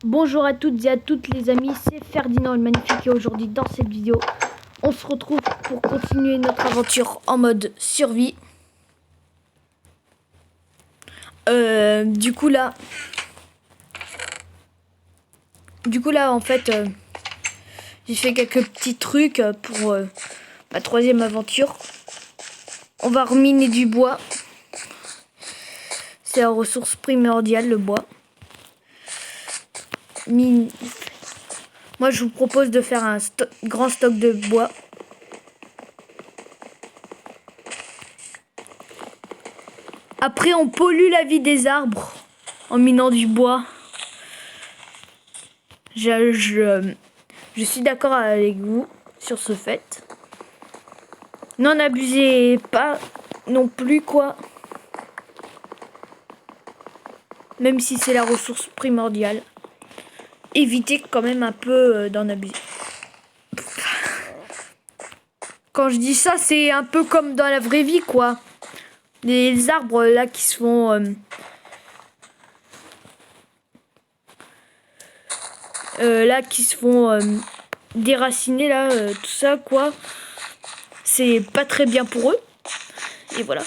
Bonjour à toutes et à toutes les amis, c'est Ferdinand le Magnifique et aujourd'hui dans cette vidéo, on se retrouve pour continuer notre aventure en mode survie. Du coup là en fait, j'ai fait quelques petits trucs pour ma troisième aventure. On va reminer du bois. C'est la ressource primordiale, le bois. Moi, je vous propose de faire un grand stock de bois. Après, on pollue la vie des arbres en minant du bois. Je suis d'accord avec vous sur ce fait. N'en abusez pas non plus, quoi. Même si c'est la ressource primordiale. Évitez quand même un peu d'en abuser. Quand je dis ça, c'est un peu comme dans la vraie vie, quoi. Les arbres là qui se font... déraciner, là, tout ça, quoi. C'est pas très bien pour eux. Et voilà.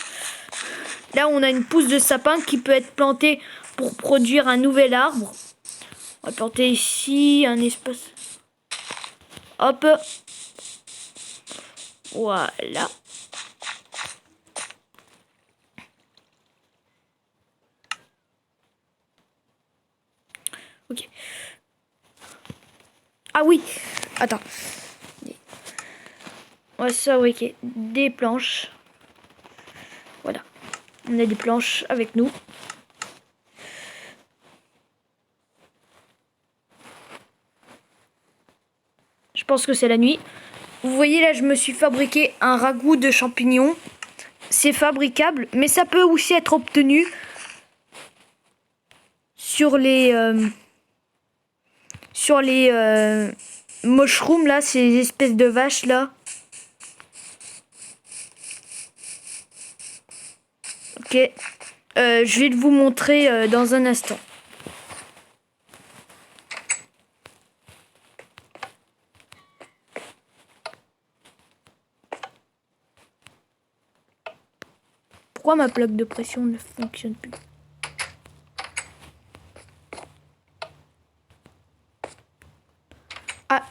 Là, on a une pousse de sapin qui peut être plantée pour produire un nouvel arbre. On va planter ici un espace. Hop. Voilà. Ok. Ah oui. Attends. Ouais, ça, oui, ok. Des planches. Voilà. On a des planches avec nous. Je pense que c'est la nuit. Vous voyez là, je me suis fabriqué un ragoût de champignons. C'est fabricable, mais ça peut aussi être obtenu sur les mushrooms là, ces espèces de vaches là. Ok, je vais vous montrer dans un instant. Pourquoi ma plaque de pression ne fonctionne plus? Ah.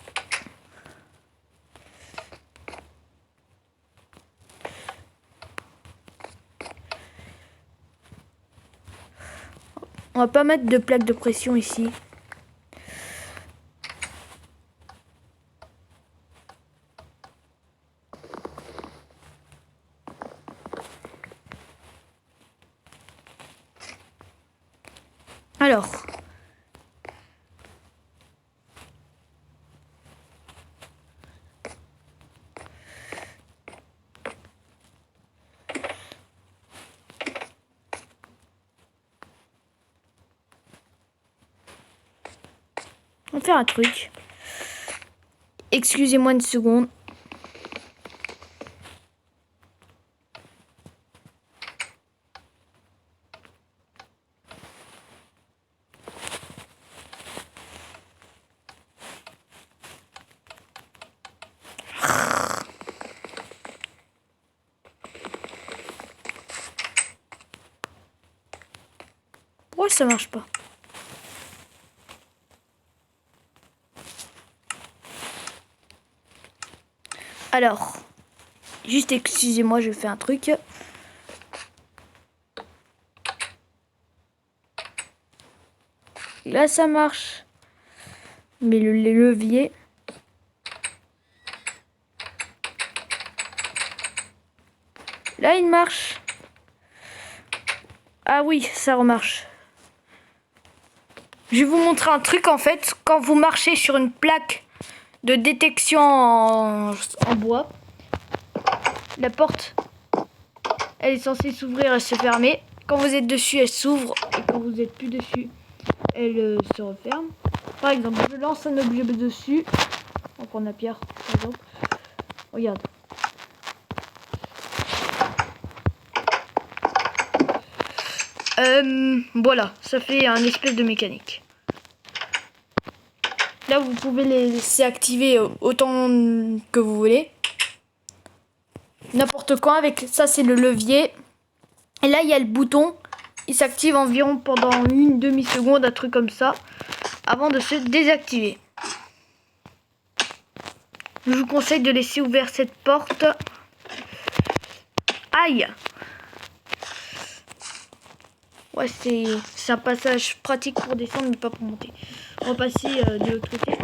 On va pas mettre de plaque de pression ici. Alors. On va faire un truc. Excusez-moi une seconde. Pourquoi ça marche pas? Alors, juste excusez-moi, je fais un truc. Là, ça marche. Mais les leviers... Là, il marche. Ah oui, ça remarche. Je vais vous montrer un truc en fait. Quand vous marchez sur une plaque de détection en bois, la porte, elle est censée s'ouvrir et se fermer. Quand vous êtes dessus, elle s'ouvre. Et quand vous n'êtes plus dessus, elle se referme. Par exemple, je lance un objet dessus. On prend la pierre, par exemple. Regarde. Voilà, ça fait un espèce de mécanique. Là, vous pouvez les laisser activer autant que vous voulez. N'importe quand. Avec ça, c'est le levier. Et là, il y a le bouton. Il s'active environ pendant une demi-seconde, un truc comme ça, avant de se désactiver. Je vous conseille de laisser ouverte cette porte. Aïe! Ouais, c'est un passage pratique pour descendre, mais pas pour monter. On va passer de l'autre côté.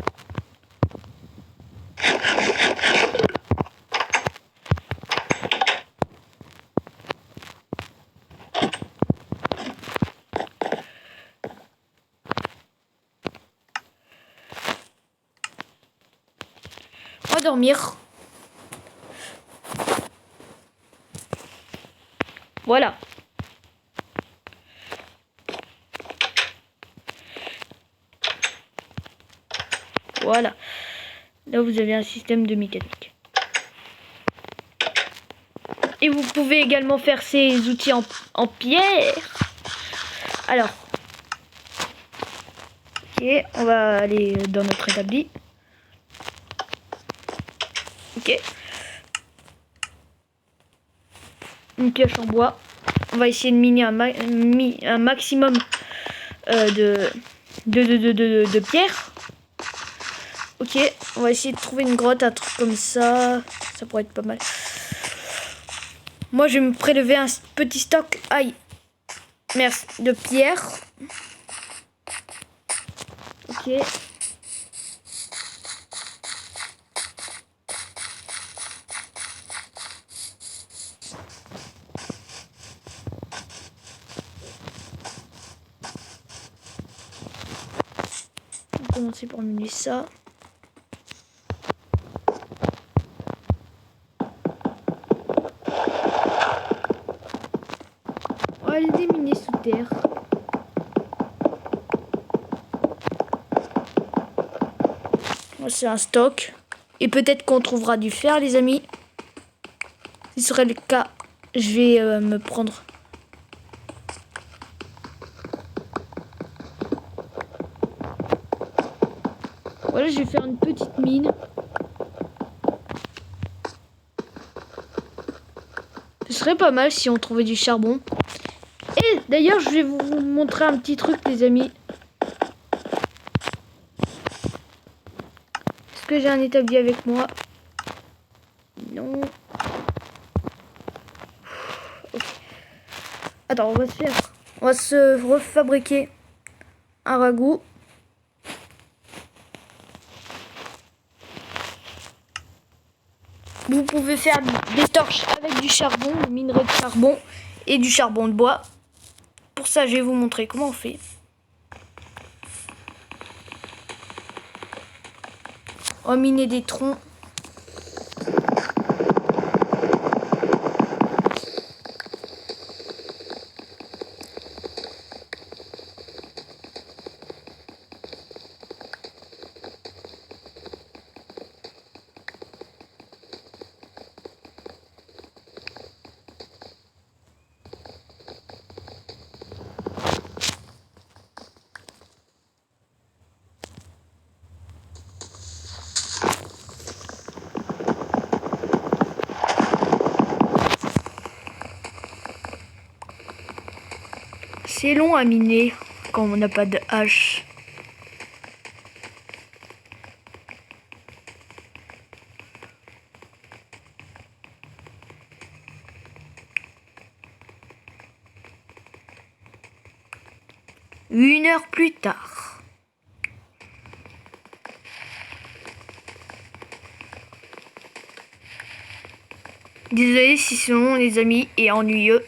On va dormir. Voilà. Voilà. Là, vous avez un système de mécanique. Et vous pouvez également faire ces outils en pierre. Alors. Ok, on va aller dans notre établi. Ok. Une pioche en bois. On va essayer de miner un maximum de pierre. Ok, on va essayer de trouver une grotte, un truc comme ça. Ça pourrait être pas mal. Moi, je vais me prélever un petit stock. Aïe. Merci. De pierre. Ok. On va commencer par miner ça. On va les déminer sous terre. C'est un stock. Et peut-être qu'on trouvera du fer, les amis. Si ce serait le cas, je vais me prendre. Voilà, je vais faire une petite mine. Ce serait pas mal si on trouvait du charbon. Et d'ailleurs, je vais vous montrer un petit truc, les amis. Est-ce que j'ai un établi avec moi? Non. Okay. Attends, on va se refabriquer un ragoût. Vous pouvez faire des torches avec du charbon, des minerais de charbon et du charbon de bois. Pour ça, je vais vous montrer comment on fait. On va miner des troncs. C'est long à miner quand on n'a pas de hache. Une heure plus tard. Désolé si c'est long, les amis, et ennuyeux.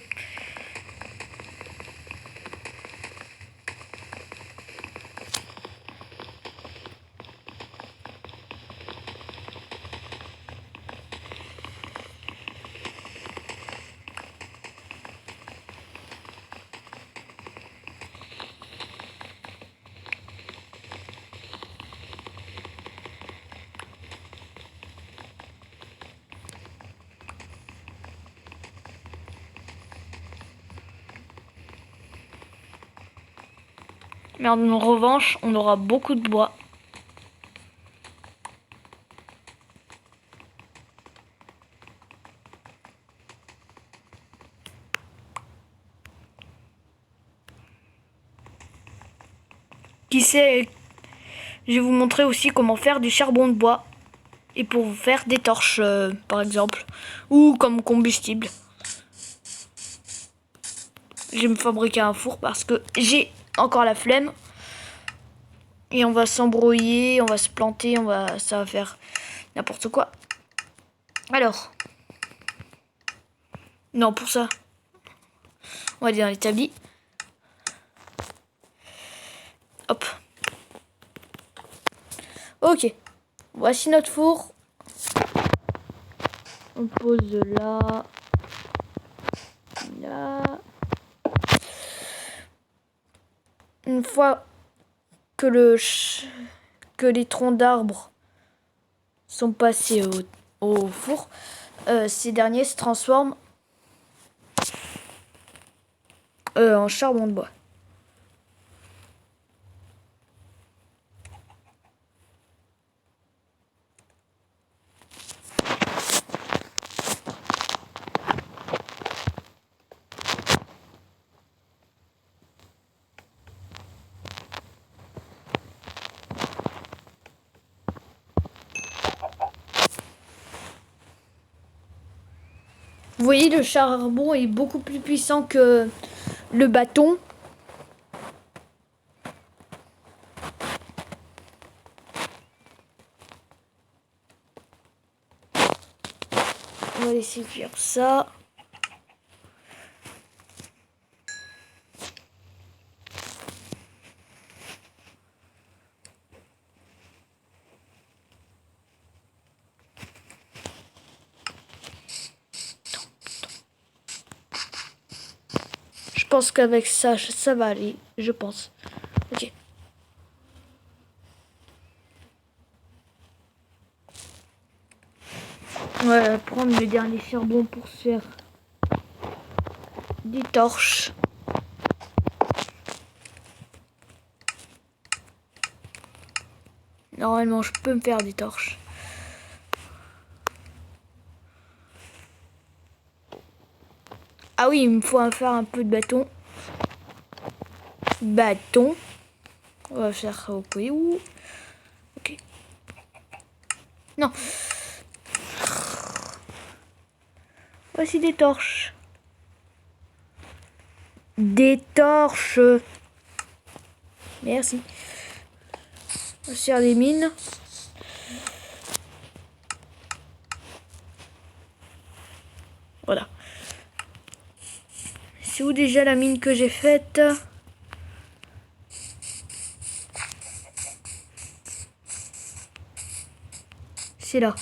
Mais en revanche, on aura beaucoup de bois. qui sait, je vais vous montrer aussi comment faire du charbon de bois. Et pour vous faire des torches, par exemple. Ou comme combustible. Je vais me fabriquer un four parce que j'ai encore la flemme. Et on va s'embrouiller, on va se planter, ça va faire n'importe quoi. Alors. Non, pour ça. On va aller dans l'établi. Hop. Ok. Voici notre four. On pose là. Là. Une fois que les troncs d'arbres sont passés au four, ces derniers se transforment en charbon de bois. Vous voyez, le charbon est beaucoup plus puissant que le bâton. On va laisser cuire ça. Je pense qu'avec ça va aller. Je pense. Ok. On va prendre le dernier charbon pour se faire des torches. Normalement, je peux me faire des torches. Ah oui, il me faut faire un peu de bâton. Bâton. On va faire au où. Ok. Non. Voici des torches. Des torches. Merci. On va faire des mines. Voilà. C'est où déjà la mine que j'ai faite? C'est là.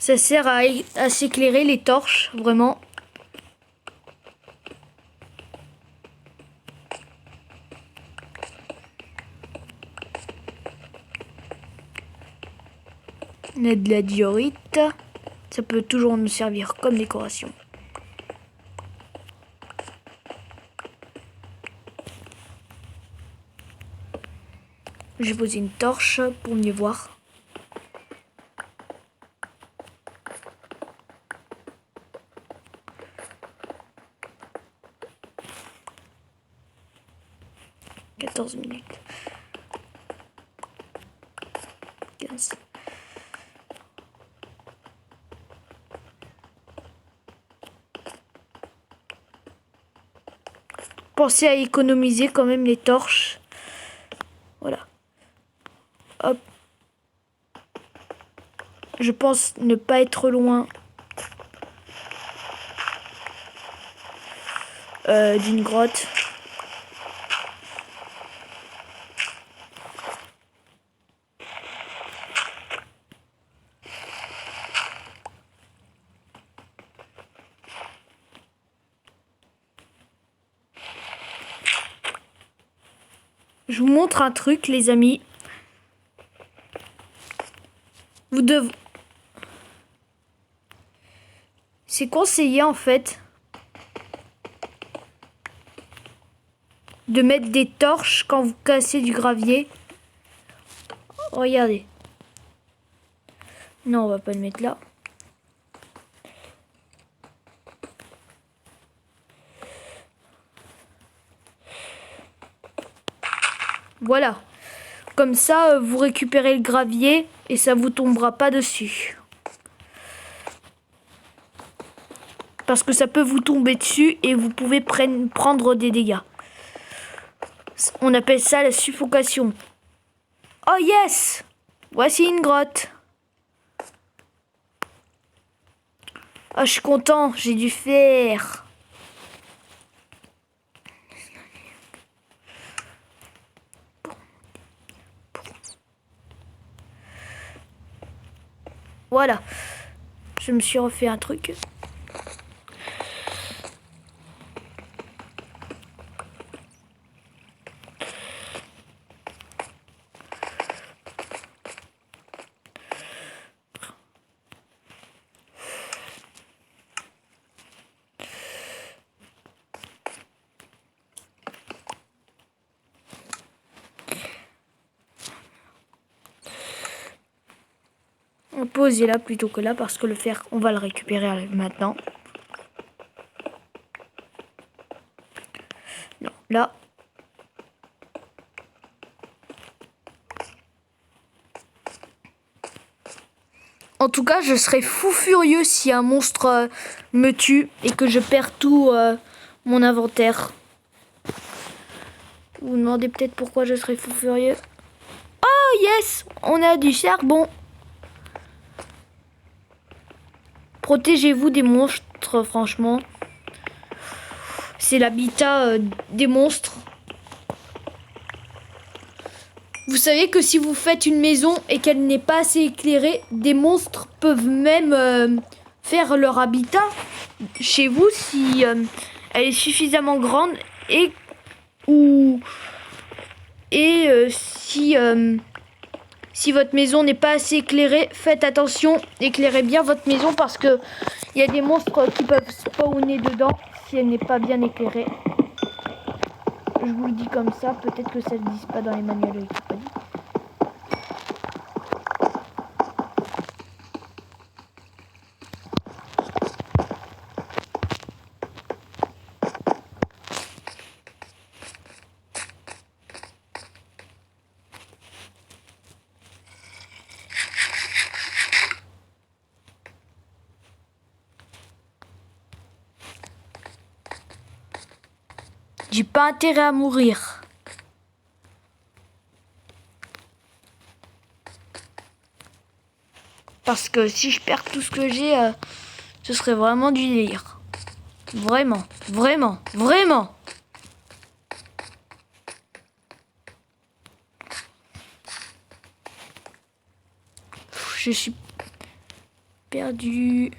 Ça sert à s'éclairer les torches, vraiment. On a de la diorite. Ça peut toujours nous servir comme décoration. J'ai posé une torche pour mieux voir. Minutes. 15. Pensez à économiser quand même les torches. Voilà. Hop. Je pense ne pas être loin d'une grotte. Je vous montre un truc, les amis. Vous devez... C'est conseillé, en fait, de mettre des torches quand vous cassez du gravier. Regardez. Non, on va pas le mettre là. Voilà. Comme ça, vous récupérez le gravier et ça vous tombera pas dessus. Parce que ça peut vous tomber dessus et vous pouvez prendre des dégâts. On appelle ça la suffocation. Oh yes! Voici une grotte. Ah, je suis content, j'ai du fer. Voilà. Je me suis refait un truc. On peut poser là plutôt que là parce que le fer, on va le récupérer maintenant. Non, là. En tout cas, je serais fou furieux si un monstre me tue et que je perds tout mon inventaire. Vous vous demandez peut-être pourquoi je serais fou furieux. Oh yes, on a du charbon. Protégez-vous des monstres, franchement. C'est l'habitat des monstres. Vous savez que si vous faites une maison et qu'elle n'est pas assez éclairée, des monstres peuvent même faire leur habitat chez vous si elle est suffisamment grande si votre maison n'est pas assez éclairée, faites attention, éclairez bien votre maison parce que il y a des monstres qui peuvent spawner dedans si elle n'est pas bien éclairée. Je vous le dis comme ça, peut-être que ça ne se dit pas dans les manuels Wikipédia. J'ai pas intérêt à mourir. Parce que si je perds tout ce que j'ai, ce serait vraiment du délire. Vraiment, vraiment, vraiment. Je suis perdu.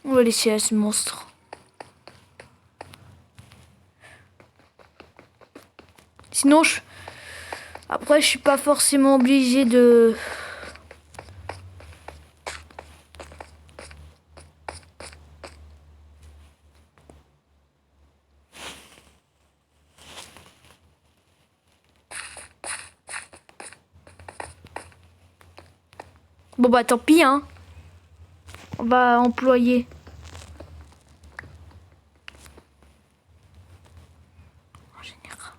On va laisser à ce monstre. Sinon, après, je suis pas forcément obligé de... Bon bah tant pis, hein. On va employer. En général.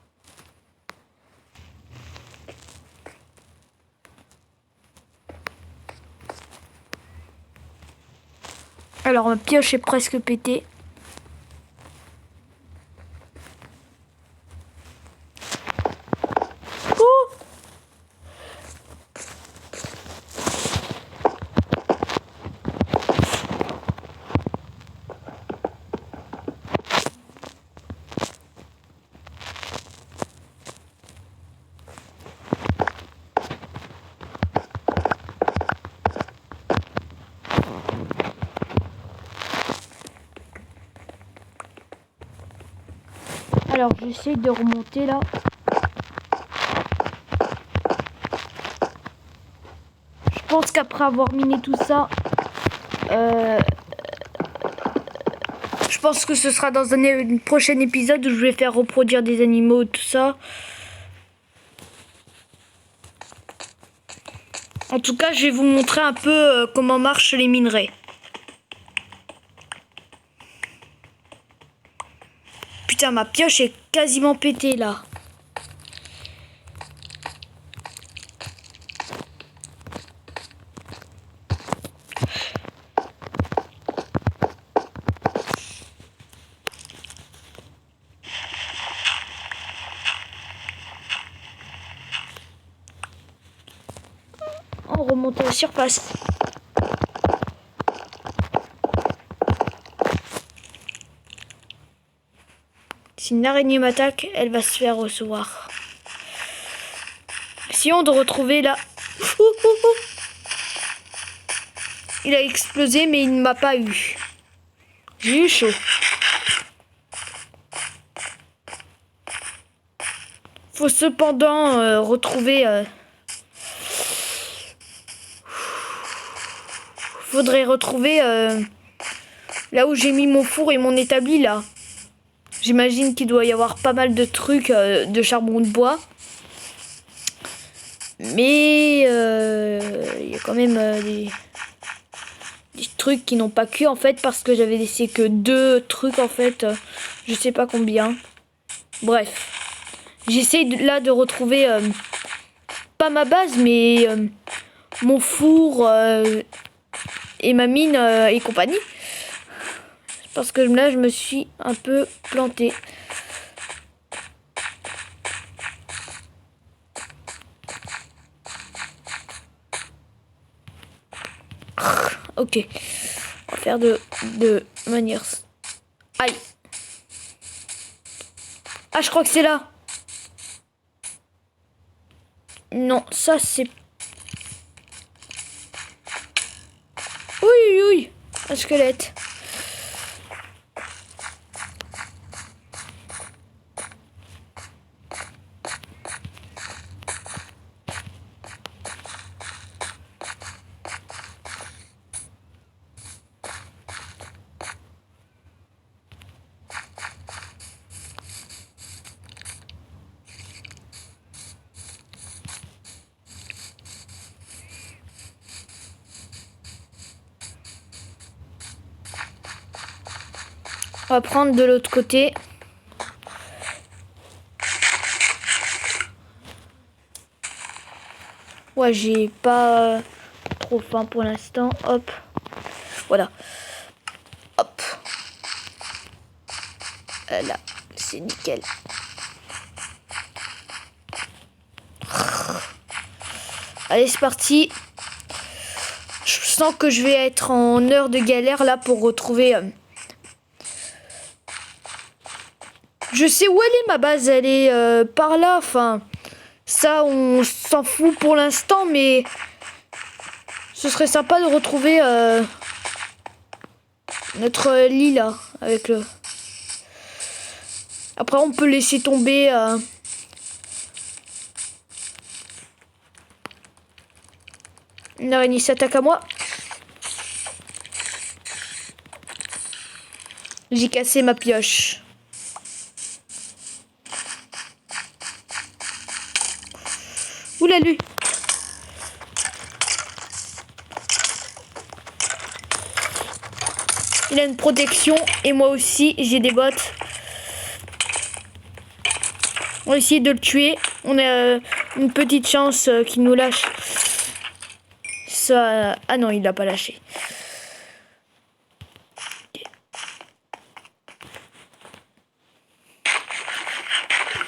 Alors ma pioche est presque pétée. Alors j'essaie de remonter là. Je pense qu'après avoir miné tout ça, je pense que ce sera dans un prochain épisode où je vais faire reproduire des animaux, tout ça. En tout cas, je vais vous montrer un peu comment marchent les minerais. Putain, ma pioche est quasiment pétée là. On remonte à la surface. Si une araignée m'attaque, elle va se faire recevoir. Essayons de retrouver là. Il a explosé, mais il ne m'a pas eu. J'ai eu chaud. Faut cependant retrouver... Faudrait retrouver là où j'ai mis mon four et mon établi là. J'imagine qu'il doit y avoir pas mal de trucs de charbon de bois. Mais il y a quand même des trucs qui n'ont pas cuit en fait parce que j'avais laissé que 2 trucs en fait. Je sais pas combien. Bref. J'essaye là de retrouver pas ma base mais mon four et ma mine et compagnie. Parce que là je me suis un peu plantée. Ok. On va faire de manière... Aïe. Ah, je crois que c'est là. Non, ça c'est... Oui, oui, un squelette. On va prendre de l'autre côté. Ouais, j'ai pas trop faim pour l'instant. Hop. Voilà. Hop. Là, c'est nickel. Allez, c'est parti. Je sens que je vais être en heure de galère là pour retrouver... Je sais où elle est, ma base. Elle est par là. Enfin, ça, on s'en fout pour l'instant, mais ce serait sympa de retrouver notre lit là, avec le... Après, on peut laisser tomber... Une araignée s'attaque à moi. J'ai cassé ma pioche. Oula, lui. Il a une protection et moi aussi j'ai des bottes. On va essayer de le tuer. On a une petite chance qu'il nous lâche. Ça... Ah non, il l'a pas lâché.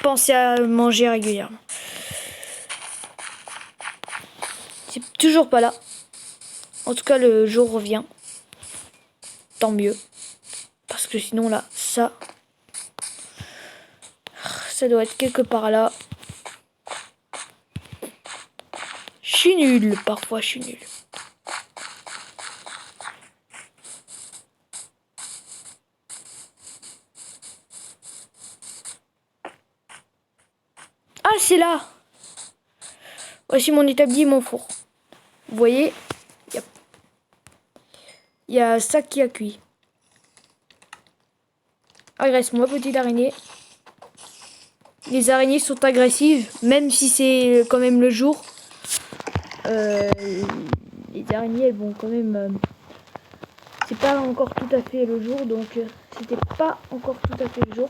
Pensez à manger régulièrement. C'est toujours pas là. En tout cas, le jour revient. Tant mieux. Parce que sinon, là, ça doit être quelque part là. Je suis nul. Parfois, je suis nul. Ah, c'est là. Voici mon établi et mon four. Vous voyez, il y a ça qui a cuit. Agresse-moi, petite araignée. Les araignées sont agressives, même si c'est quand même le jour. euh, les araignées elles vont quand même... c'est pas encore tout à fait le jour, donc c'était pas encore tout à fait le jour.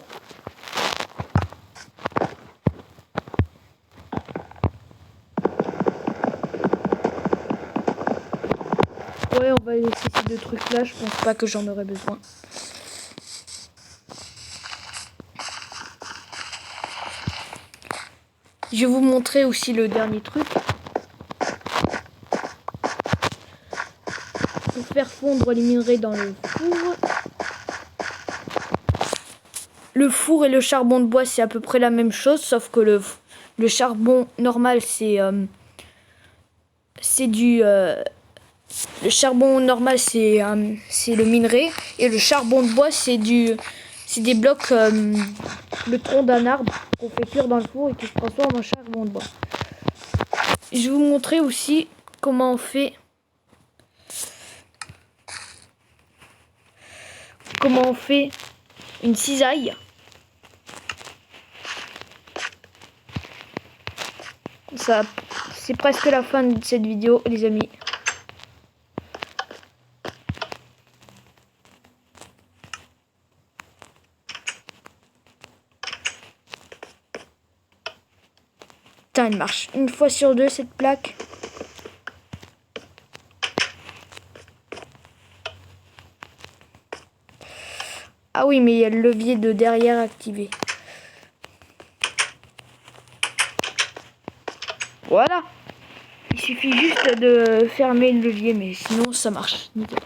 Ouais, on va laisser ces deux trucs là, je pense pas que j'en aurai besoin. Je vais vous montrer aussi le dernier truc. Pour faire fondre les minerais dans le four. Le four et le charbon de bois, c'est à peu près la même chose, sauf que le charbon normal, c'est du... le charbon normal, c'est le minerai. Et le charbon de bois, c'est des blocs, le tronc d'un arbre qu'on fait cuire dans le four et qui se transforme en charbon de bois. Je vais vous montrer aussi comment on fait... une cisaille. Ça, c'est presque la fin de cette vidéo, les amis. Putain, elle marche une fois sur deux, cette plaque. Ah oui, mais il y a le levier de derrière activé. Voilà. Il suffit juste de fermer le levier, mais sinon ça marche. Nickel.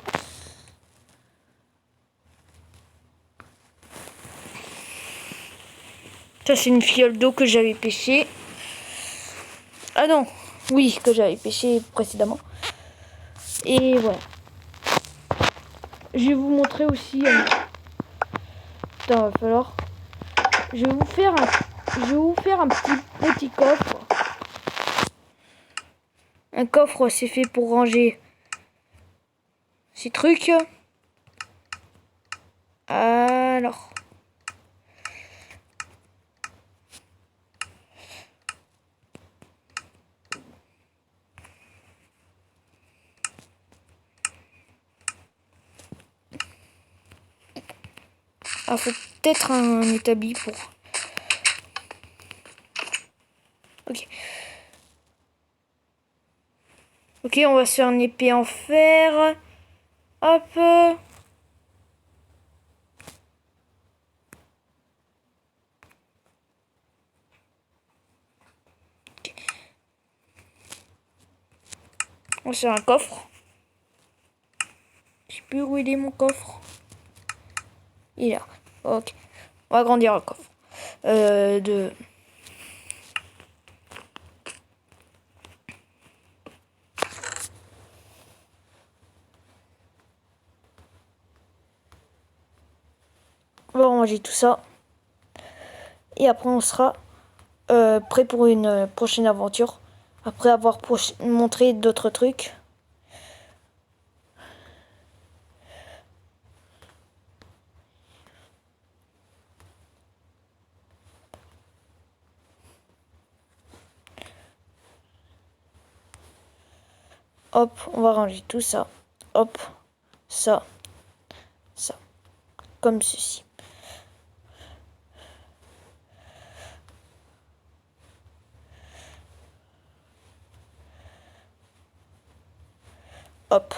Ça, c'est une fiole d'eau que j'avais pêchée. Ah non, oui, que j'avais pêché précédemment. Et voilà. Je vais vous montrer aussi... Putain, va falloir... Je vais vous faire un petit coffre. Un coffre, c'est fait pour ranger ces trucs. Alors... Ah, faut peut-être un établi pour... Ok. Ok, on va se faire une épée en fer. Hop. Okay. On va se faire un coffre. Je sais plus où il est mon coffre. Il est là. Ok. On va agrandir le coffre. On va ranger tout ça. Et après on sera prêt pour une prochaine aventure. Après avoir montré d'autres trucs. Hop, on va ranger tout ça. Hop, ça, ça. Comme ceci. Hop.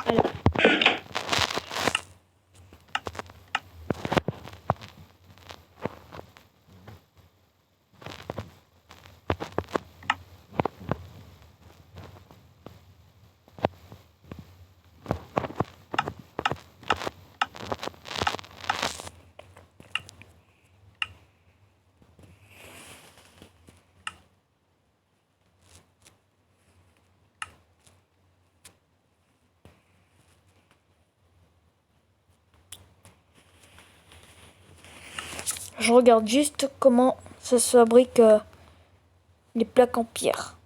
Alors. Je regarde juste comment ça se fabrique les plaques en pierre.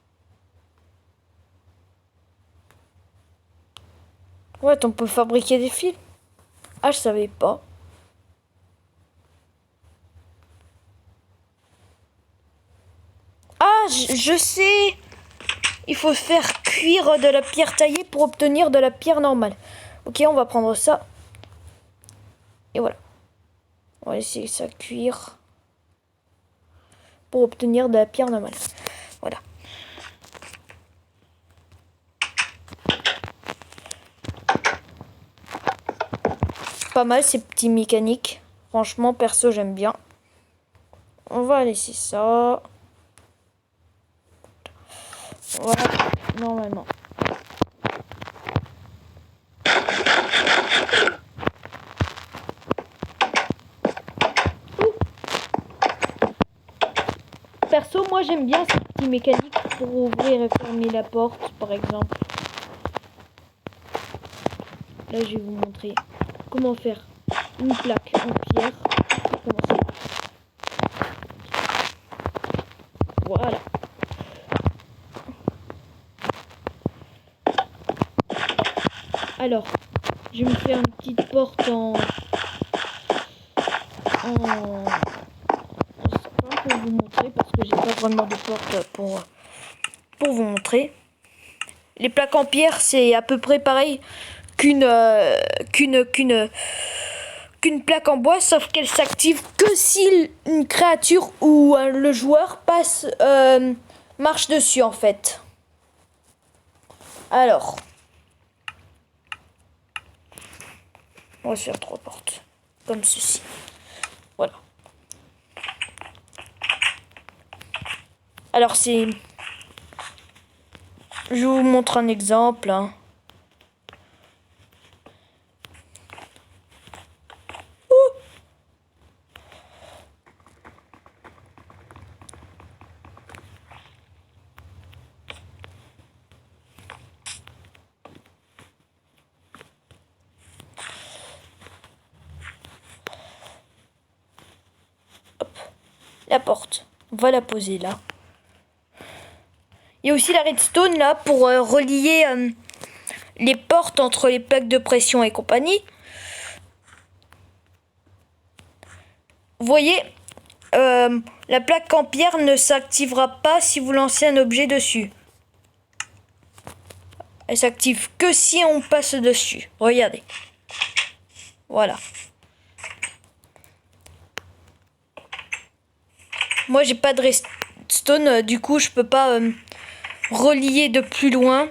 Ouais, on peut fabriquer des fils. Ah, je savais pas. Ah, je sais. Il faut faire cuire de la pierre taillée pour obtenir de la pierre normale. Ok, on va prendre ça. Et voilà. On va laisser ça cuire pour obtenir de la pierre normale. Voilà. Pas mal ces petits mécaniques. Franchement, perso, j'aime bien. On va laisser ça. Voilà, normalement. Perso, moi j'aime bien ces petits mécaniques pour ouvrir et fermer la porte, par exemple. Là, je vais vous montrer comment faire une plaque en pierre. Comment ça marche. Voilà. Alors, je vais me faire une petite porte en sapin pour vous montrer parce que j'ai pas vraiment de porte pour vous montrer. Les plaques en pierre, c'est à peu près pareil qu'une plaque en bois, sauf qu'elle s'active que si une créature ou le joueur marche dessus en fait. Alors, on va faire 3 portes comme ceci. Voilà. Alors je vous montre un exemple. Hein. La porte, on va la poser là. Il y a aussi la redstone là pour relier les portes entre les plaques de pression et compagnie. Vous voyez, la plaque en pierre ne s'activera pas si vous lancez un objet dessus. Elle s'active que si on passe dessus. Regardez. Voilà. Moi j'ai pas de redstone, du coup je peux pas relier de plus loin.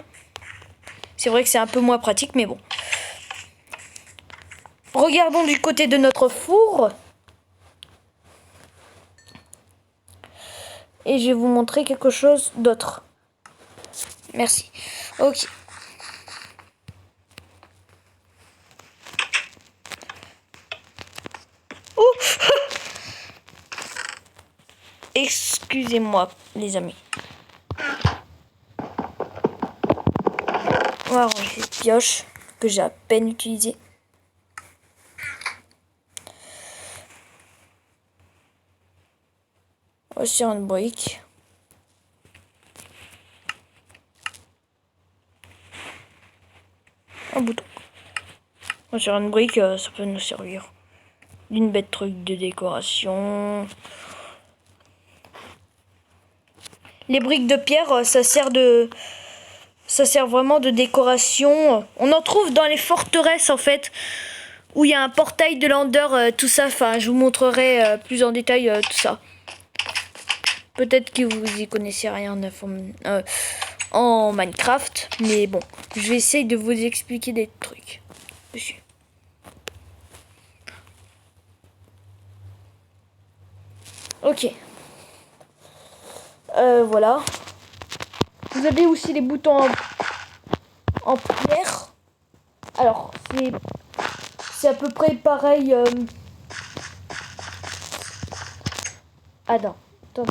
C'est vrai que c'est un peu moins pratique, mais bon. Regardons du côté de notre four. Et je vais vous montrer quelque chose d'autre. Merci. Ok. Excusez-moi, les amis. On va ranger cette pioche que j'ai à peine utilisée. On va sur une brique. Un bouton. On va sur une brique, ça peut nous servir d'une bête truc de décoration. Les briques de pierre, ça sert vraiment de décoration. On en trouve dans les forteresses en fait, où il y a un portail de Lander, tout ça. Enfin, je vous montrerai plus en détail tout ça. Peut-être que vous y connaissez rien en Minecraft, mais bon, je vais essayer de vous expliquer des trucs dessus. Ok. Voilà. Vous avez aussi les boutons en pierre. Alors, c'est à peu près pareil. Ah non, attends.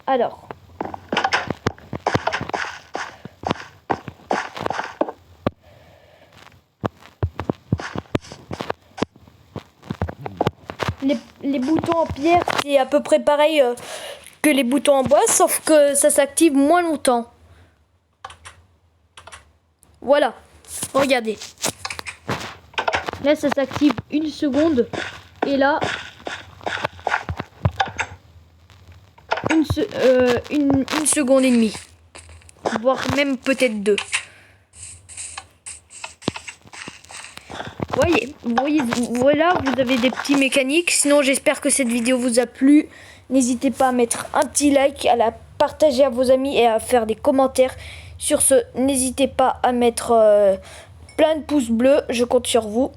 Alors. les boutons en pierre, c'est à peu près pareil que les boutons en bois, sauf que ça s'active moins longtemps. Voilà, regardez. Là, ça s'active 1 seconde. Et là, une seconde et demie. Voire même peut-être 2. Voyez, voilà, vous avez des petits mécaniques. Sinon, j'espère que cette vidéo vous a plu. N'hésitez pas à mettre un petit like, à la partager à vos amis et à faire des commentaires. Sur ce, n'hésitez pas à mettre plein de pouces bleus. Je compte sur vous.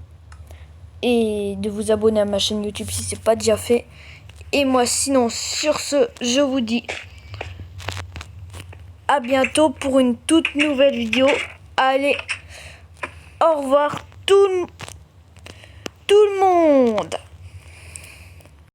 Et de vous abonner à ma chaîne YouTube si c'est pas déjà fait. Et moi, sinon, sur ce, je vous dis à bientôt pour une toute nouvelle vidéo. Allez, au revoir tout le monde.